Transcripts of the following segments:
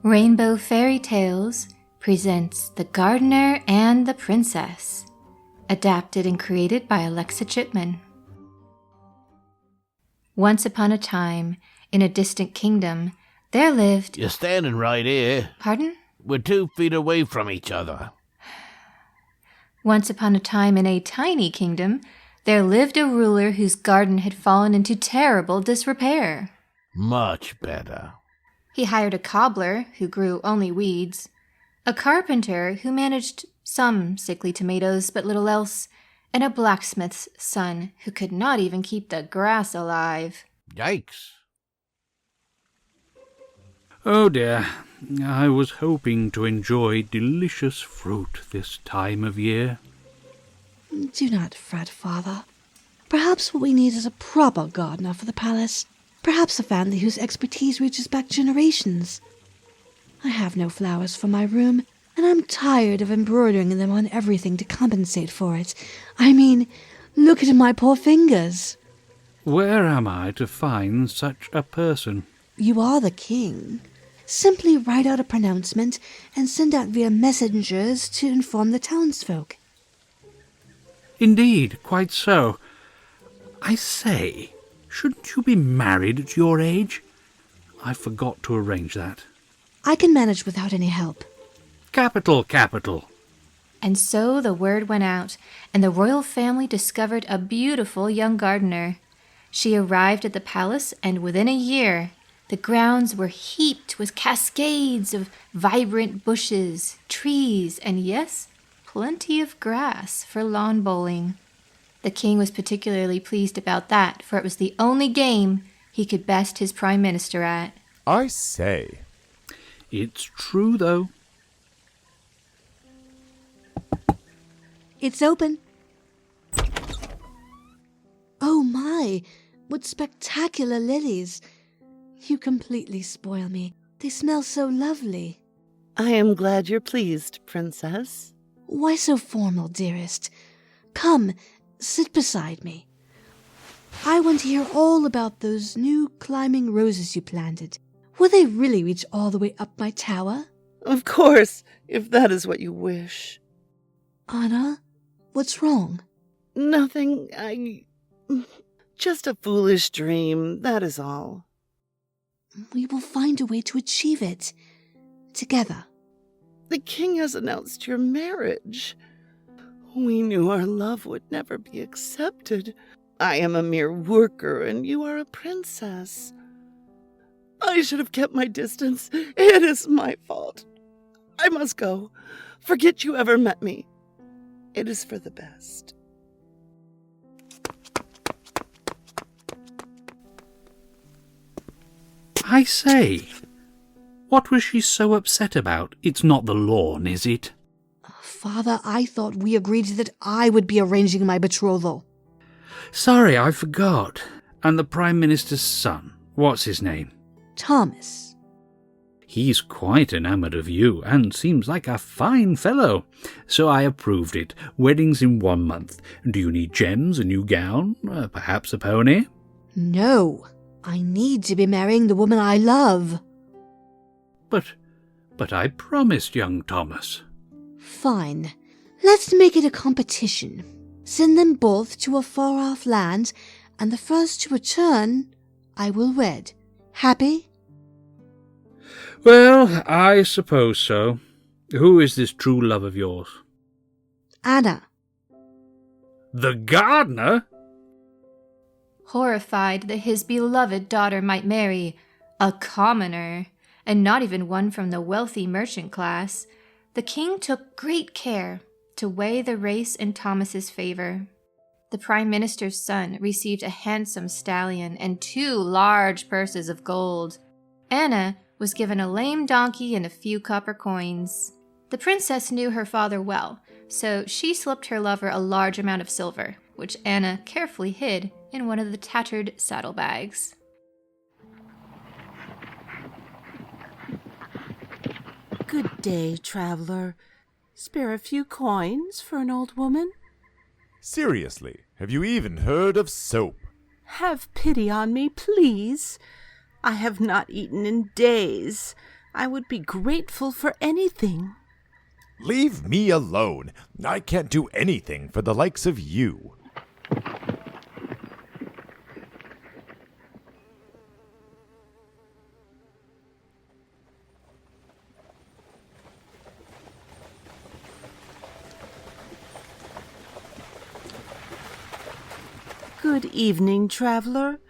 Rainbow Fairytales presents The Gardener and the Princess, adapted and created by Alexa Chipman. Once upon a time, in a distant kingdom, there lived... You're standing right here. Pardon? We're 2 feet away from each other. Once upon a time in a tiny kingdom, there lived a ruler whose garden had fallen into terrible disrepair. Much better. He hired a cobbler who grew only weeds, a carpenter who managed some sickly tomatoes but little else, and a blacksmith's son who could not even keep the grass alive. Yikes. Oh dear, I was hoping to enjoy delicious fruit this time of year. Do not fret, Father. Perhaps what we need is a proper gardener for the palace. Perhaps a family whose expertise reaches back generations. I have no flowers for my room, and I'm tired of embroidering them on everything to compensate for it. I mean, look at my poor fingers. Where am I to find such a person? You are the king. Simply write out a pronouncement and send out via messengers to inform the townsfolk. Indeed, quite so. I say, shouldn't you be married at your age? I forgot to arrange that. I can manage without any help. Capital, capital. And so the word went out, and the royal family discovered a beautiful young gardener. She arrived at the palace, and within a year, the grounds were heaped with cascades of vibrant bushes, trees, and yes, plenty of grass for lawn bowling. The king was particularly pleased about that, for it was the only game he could best his prime minister at. I say. It's true, though. It's open. Oh my, what spectacular lilies. You completely spoil me. They smell so lovely. I am glad you're pleased, Princess. Why so formal, dearest? Come, sit beside me. I want to hear all about those new climbing roses you planted. Will they really reach all the way up my tower? Of course, if that is what you wish. Anna, what's wrong? Nothing, just a foolish dream, that is all. We will find a way to achieve it. Together. The king has announced your marriage. We knew our love would never be accepted. I am a mere worker, and you are a princess. I should have kept my distance. It is my fault. I must go. Forget you ever met me. It is for the best. I say, what was she so upset about? It's not the lawn, is it? Father, I thought we agreed that I would be arranging my betrothal. Sorry, I forgot. And the Prime Minister's son, what's his name? Thomas. He's quite enamoured of you, and seems like a fine fellow. So I approved it. Wedding's in 1 month. Do you need gems, a new gown, perhaps a pony? No, I need to be marrying the woman I love. But I promised young Thomas. Fine. Let's make it a competition. Send them both to a far-off land, and the first to return, I will wed. Happy? Well, I suppose so. Who is this true love of yours? Anna. The gardener? Horrified that his beloved daughter might marry a commoner, and not even one from the wealthy merchant class, the king took great care to weigh the race in Thomas's favor. The prime minister's son received a handsome stallion and 2 large purses of gold. Anna was given a lame donkey and a few copper coins. The princess knew her father well, so she slipped her lover a large amount of silver, which Anna carefully hid in one of the tattered saddlebags. Good day, traveler. Spare a few coins for an old woman? Seriously, have you even heard of soap? Have pity on me, please. I have not eaten in days. I would be grateful for anything. Leave me alone. I can't do anything for the likes of you. Good evening, traveler.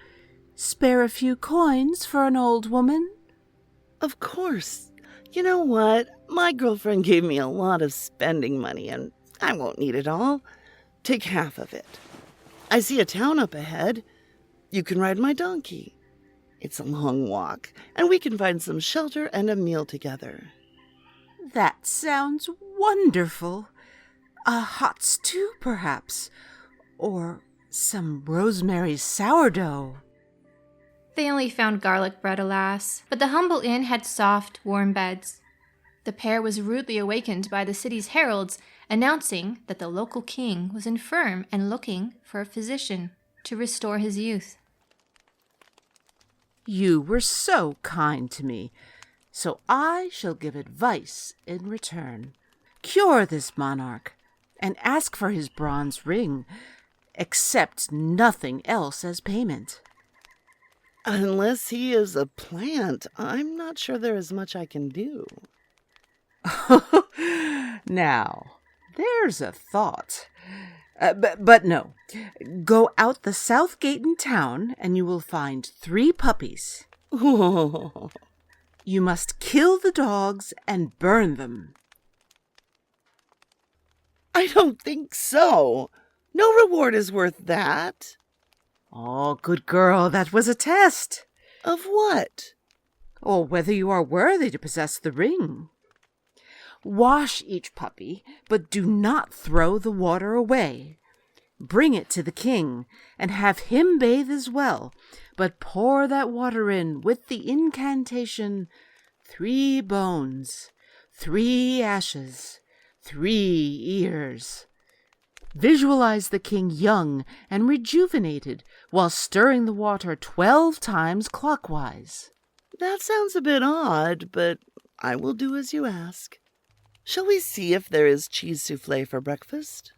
Spare a few coins for an old woman? Of course. You know what? My girlfriend gave me a lot of spending money, and I won't need it all. Take half of it. I see a town up ahead. You can ride my donkey. It's a long walk, and we can find some shelter and a meal together. That sounds wonderful. A hot stew, perhaps, or some rosemary sourdough. They only found garlic bread, alas, but the humble inn had soft, warm beds. The pair was rudely awakened by the city's heralds announcing that the local king was infirm and looking for a physician to restore his youth. You were so kind to me, so I shall give advice in return. Cure this monarch, and ask for his bronze ring. Accept nothing else as payment. Unless he is a plant, I'm not sure there is much I can do. Now, there's a thought. But no. Go out the south gate in town, and you will find 3 puppies. Oh. You must kill the dogs and burn them. I don't think so. No reward is worth that. Oh, good girl, that was a test. Of what? Or whether you are worthy to possess the ring. Wash each puppy, but do not throw the water away. Bring it to the king, and have him bathe as well, but pour that water in with the incantation, 3 bones, 3 ashes, 3 ears. Visualize the king young and rejuvenated while stirring the water 12 times clockwise. That sounds a bit odd, but I will do as you ask. Shall we see if there is cheese soufflé for breakfast?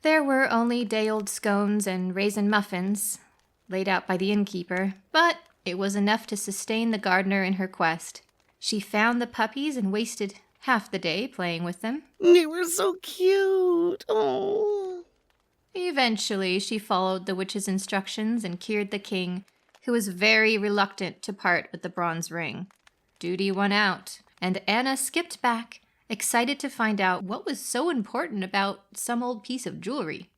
There were only day-old scones and raisin muffins, laid out by the innkeeper, but it was enough to sustain the gardener in her quest. She found the puppies and wasted half the day playing with them. They were so cute. Oh. Eventually, she followed the witch's instructions and cured the king, who was very reluctant to part with the bronze ring. Duty won out, and Anna skipped back, excited to find out what was so important about some old piece of jewelry.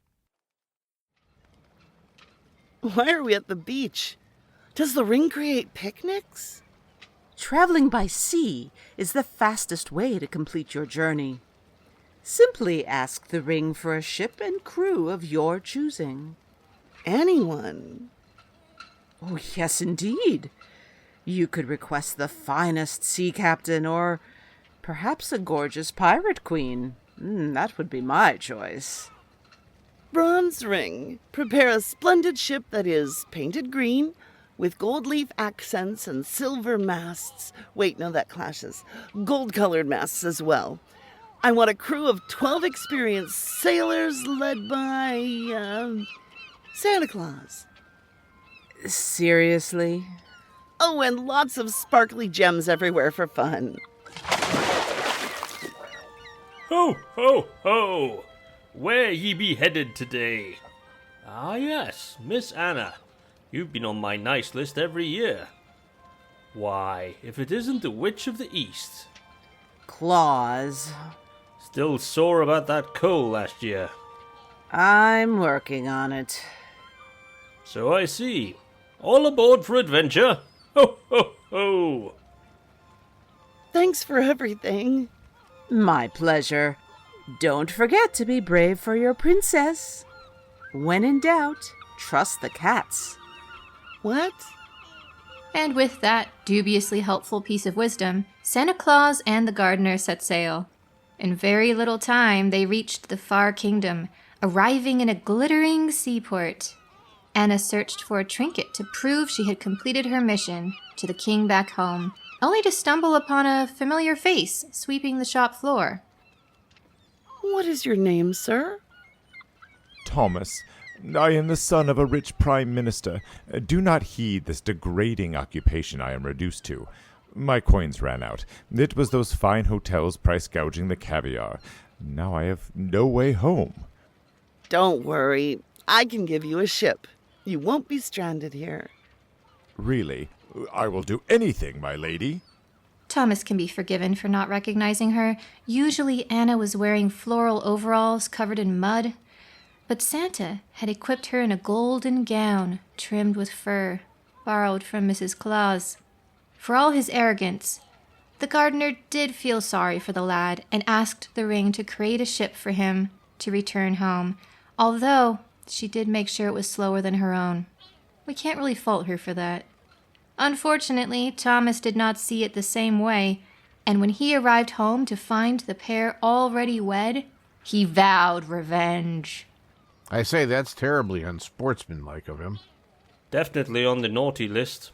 Why are we at the beach? Does the ring create picnics? Traveling by sea is the fastest way to complete your journey. Simply ask the ring for a ship and crew of your choosing. Anyone? Oh, yes, indeed. You could request the finest sea captain or perhaps a gorgeous pirate queen. That would be my choice. Bronze ring. Prepare a splendid ship that is painted green, with gold leaf accents and silver masts. Wait, no, that clashes. Gold-colored masts as well. I want a crew of 12 experienced sailors led by, Santa Claus. Seriously? Oh, and lots of sparkly gems everywhere for fun. Ho, ho, ho! Where ye be headed today? Ah, yes, Miss Anna. You've been on my nice list every year. Why, if it isn't the Witch of the East. Claus. Still sore about that coal last year. I'm working on it. So I see. All aboard for adventure. Ho, ho, ho! Thanks for everything. My pleasure. Don't forget to be brave for your princess. When in doubt, trust the cats. What? And with that dubiously helpful piece of wisdom, Santa Claus and the gardener set sail. In very little time, they reached the far kingdom, arriving in a glittering seaport. Anna searched for a trinket to prove she had completed her mission to the king back home, only to stumble upon a familiar face sweeping the shop floor. What is your name, sir? Thomas, I am the son of a rich prime minister. Do not heed this degrading occupation I am reduced to. My coins ran out. It was those fine hotels price gouging the caviar. Now I have no way home. Don't worry. I can give you a ship. You won't be stranded here. Really? I will do anything, my lady. Thomas can be forgiven for not recognizing her. Usually Anna was wearing floral overalls covered in mud, but Santa had equipped her in a golden gown trimmed with fur, borrowed from Mrs. Claus. For all his arrogance, the gardener did feel sorry for the lad and asked the ring to create a ship for him to return home, although she did make sure it was slower than her own. We can't really fault her for that. Unfortunately, Thomas did not see it the same way, and when he arrived home to find the pair already wed, he vowed revenge. I say that's terribly unsportsmanlike of him. Definitely on the naughty list.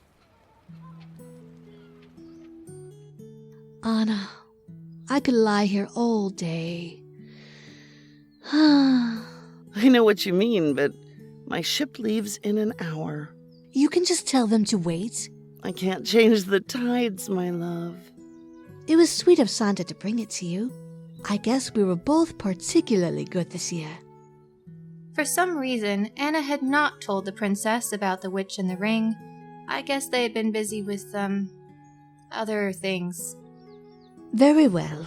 Anna, I could lie here all day. I know what you mean, but my ship leaves in an hour. You can just tell them to wait. I can't change the tides, my love. It was sweet of Santa to bring it to you. I guess we were both particularly good this year. For some reason, Anna had not told the princess about the witch and the ring. I guess they had been busy with, other things. Very well.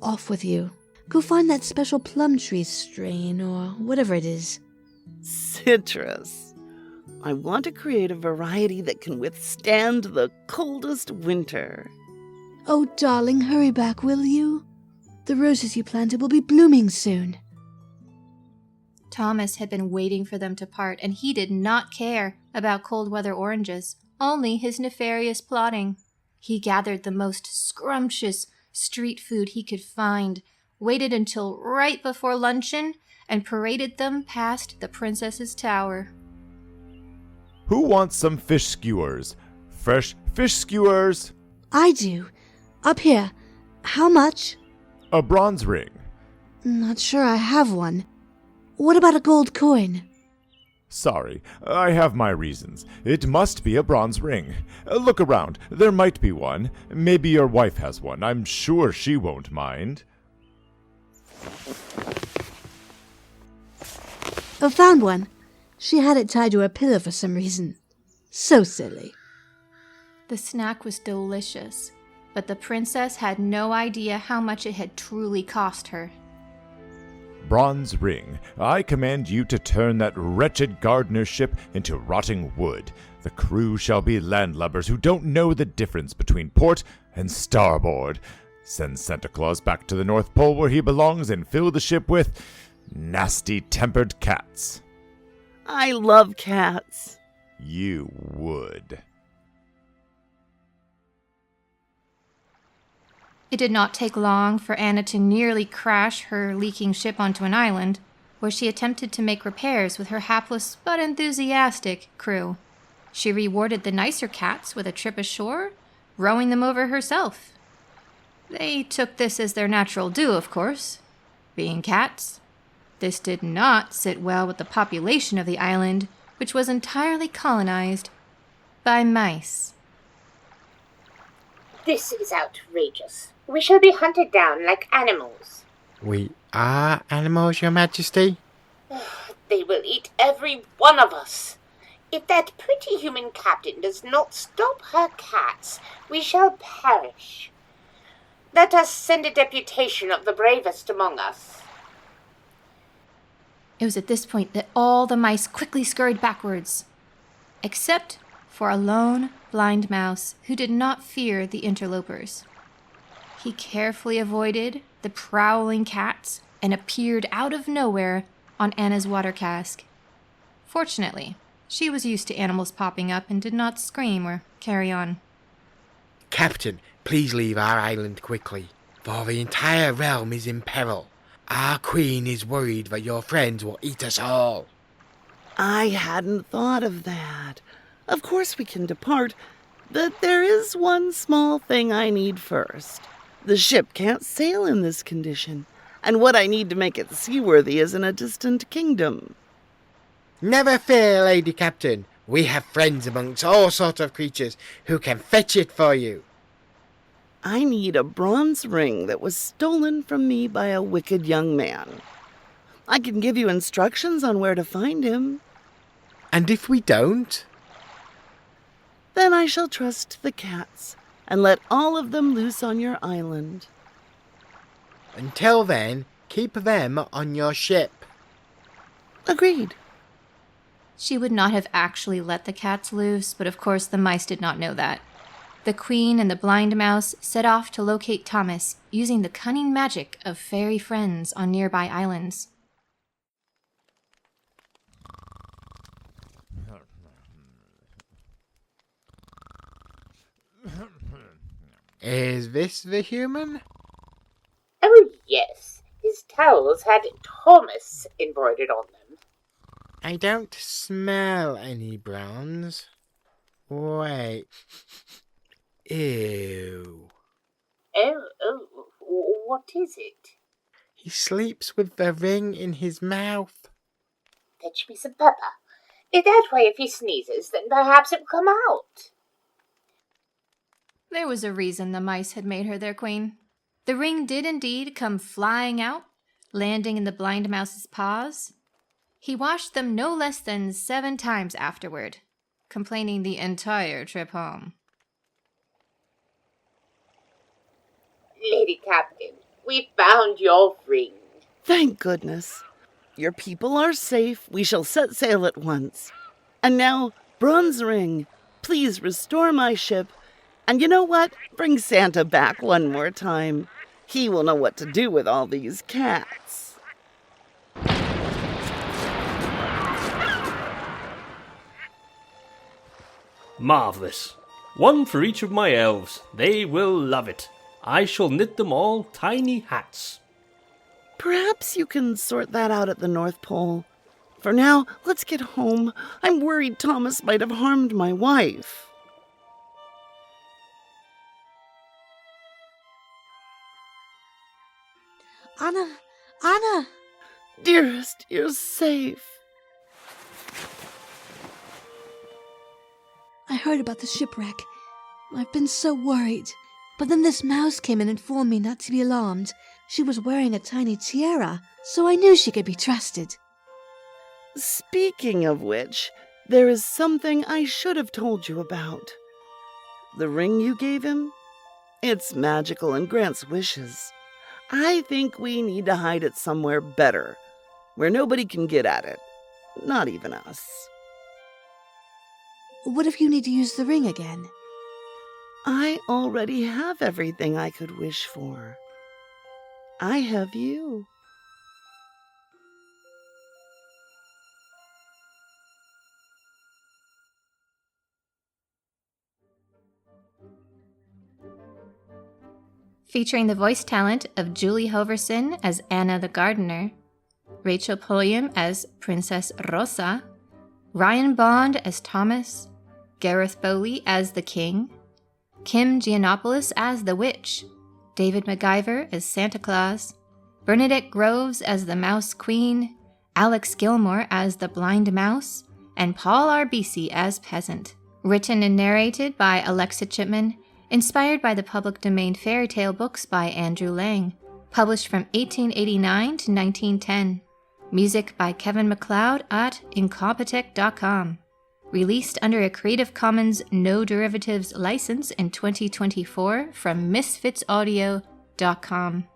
Off with you. Go find that special plum tree strain, or whatever it is. Citrus. I want to create a variety that can withstand the coldest winter. Oh, darling, hurry back, will you? The roses you planted will be blooming soon. Thomas had been waiting for them to part, and he did not care about cold weather oranges, only his nefarious plotting. He gathered the most scrumptious street food he could find, waited until right before luncheon, and paraded them past the princess's tower. Who wants some fish skewers? Fresh fish skewers! I do. Up here. How much? A bronze ring. Not sure I have one. What about a gold coin? Sorry, I have my reasons. It must be a bronze ring. Look around. There might be one. Maybe your wife has one. I'm sure she won't mind. Oh, found one. She had it tied to a pillar for some reason. So silly. The snack was delicious, but the princess had no idea how much it had truly cost her. Bronze ring, I command you to turn that wretched gardener's ship into rotting wood. The crew shall be landlubbers who don't know the difference between port and starboard. Send Santa Claus back to the North Pole where he belongs and fill the ship with nasty-tempered cats. I love cats. You would. It did not take long for Anna to nearly crash her leaking ship onto an island, where she attempted to make repairs with her hapless but enthusiastic crew. She rewarded the nicer cats with a trip ashore, rowing them over herself. They took this as their natural due, of course, being cats. This did not sit well with the population of the island, which was entirely colonized by mice. This is outrageous. We shall be hunted down like animals. We are animals, Your Majesty? They will eat every one of us. If that pretty human captain does not stop her cats, we shall perish. Let us send a deputation of the bravest among us. It was at this point that all the mice quickly scurried backwards, except for a lone, blind mouse who did not fear the interlopers. He carefully avoided the prowling cats and appeared out of nowhere on Anna's water cask. Fortunately, she was used to animals popping up and did not scream or carry on. Captain, please leave our island quickly, for the entire realm is in peril. Our queen is worried that your friends will eat us all. I hadn't thought of that. Of course we can depart, But there is one small thing I need first. The ship can't sail in this condition, and what I need to make it seaworthy is in a distant kingdom. Never fear, Lady Captain. We have friends amongst all sorts of creatures who can fetch it for you. I need a bronze ring that was stolen from me by a wicked young man. I can give you instructions on where to find him. And if we don't? Then I shall trust the cats and let all of them loose on your island. Until then, keep them on your ship. Agreed. She would not have actually let the cats loose, but of course the mice did not know that. The Queen and the blind mouse set off to locate Thomas using the cunning magic of fairy friends on nearby islands. Is this the human? Oh, yes. His towels had Thomas embroidered on them. I don't smell any bronze. Wait. Ew. Oh, what is it? He sleeps with the ring in his mouth. Fetch me some pepper. In that way, if he sneezes, then perhaps it will come out. There was a reason the mice had made her their queen. The ring did indeed come flying out, landing in the blind mouse's paws. He washed them no less than 7 times afterward, complaining the entire trip home. Lady Captain, we found your ring. Thank goodness. Your people are safe. We shall set sail at once. And now, bronze ring, please restore my ship. And you know what? Bring Santa back one more time. He will know what to do with all these cats. Marvellous. One for each of my elves. They will love it. I shall knit them all tiny hats. Perhaps you can sort that out at the North Pole. For now, let's get home. I'm worried Thomas might have harmed my wife. Anna! Dearest, you're safe. I heard about the shipwreck. I've been so worried. But then this mouse came and informed me not to be alarmed. She was wearing a tiny tiara, so I knew she could be trusted. Speaking of which, there is something I should have told you about. The ring you gave him? It's magical and grants wishes. I think we need to hide it somewhere better, where nobody can get at it. Not even us. What if you need to use the ring again? I already have everything I could wish for. I have you. Featuring the voice talent of Julie Hoverson as Anna the Gardener, Rachel Pulliam as Princess Rosa, Ryan Bond as Thomas, Gareth Bowley as the King, Kim Gianopoulos as the Witch, David MacGyver as Santa Claus, Bernadette Groves as the Mouse Queen, Alex Gilmour as the Blind Mouse, and Paul Arbisi as Peasant. Written and narrated by Alexa Chipman, inspired by the public domain fairy tale books by Andrew Lang, published from 1889 to 1910. Music by Kevin MacLeod at Incompetech.com. Released under a Creative Commons No Derivatives license in 2024 from MisfitsAudio.com.